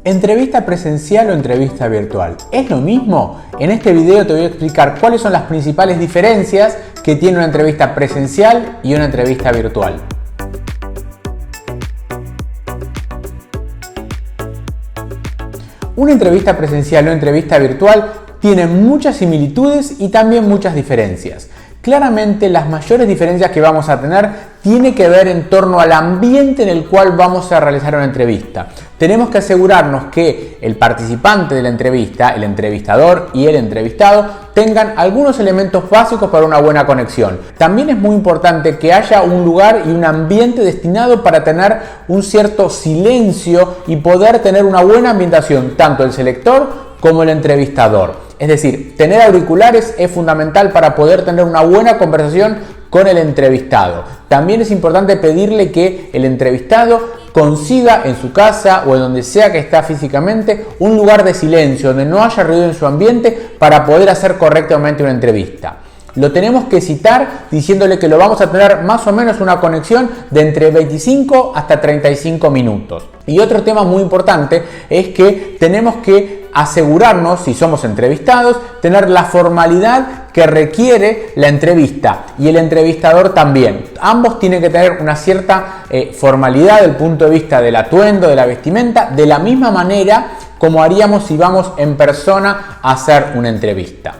¿Entrevista presencial o entrevista virtual? ¿Es lo mismo? En este video te voy a explicar cuáles son las principales diferencias que tiene una entrevista presencial y una entrevista virtual. Una entrevista presencial o entrevista virtual tiene muchas similitudes y también muchas diferencias. Claramente las mayores diferencias que vamos a tener tiene que ver en torno al ambiente en el cual vamos a realizar una entrevista. Tenemos que asegurarnos que el participante de la entrevista, el entrevistador y el entrevistado tengan algunos elementos básicos para una buena conexión. También es muy importante que haya un lugar y un ambiente destinado para tener un cierto silencio y poder tener una buena ambientación, tanto el selector como el entrevistador. Es decir, tener auriculares es fundamental para poder tener una buena conversación con el entrevistado. También es importante pedirle que el entrevistado consiga en su casa o en donde sea que está físicamente un lugar de silencio, donde no haya ruido en su ambiente para poder hacer correctamente una entrevista. Lo tenemos que citar diciéndole que lo vamos a tener más o menos una conexión de entre 25 hasta 35 minutos. Y otro tema muy importante es que tenemos que asegurarnos, si somos entrevistados, tener la formalidad que requiere la entrevista y el entrevistador también. Ambos tienen que tener una cierta formalidad desde el punto de vista del atuendo, de la vestimenta, de la misma manera como haríamos si vamos en persona a hacer una entrevista.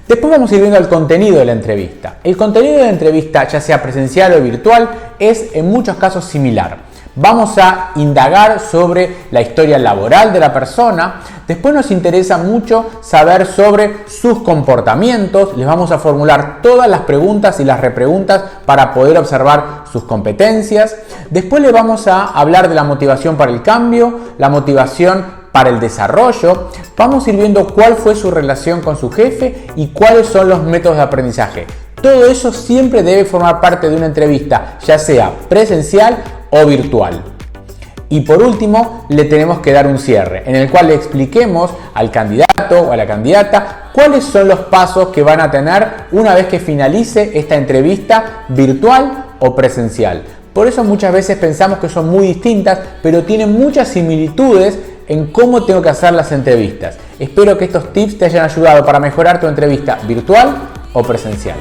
Después vamos a ir viendo el contenido de la entrevista. El contenido de la entrevista, ya sea presencial o virtual, es en muchos casos similar. Vamos a indagar sobre la historia laboral de la persona. Después nos interesa mucho saber sobre sus comportamientos. Les vamos a formular todas las preguntas y las repreguntas para poder observar sus competencias. Después le vamos a hablar de la motivación para el cambio, la motivación para el desarrollo. Vamos a ir viendo cuál fue su relación con su jefe y cuáles son los métodos de aprendizaje. Todo eso siempre debe formar parte de una entrevista, ya sea presencial o virtual. Y por último, le tenemos que dar un cierre en el cual le expliquemos al candidato o a la candidata cuáles son los pasos que van a tener una vez que finalice esta entrevista virtual o presencial. Por eso muchas veces pensamos que son muy distintas, pero tienen muchas similitudes en cómo tengo que hacer las entrevistas. Espero que estos tips te hayan ayudado para mejorar tu entrevista virtual o presencial.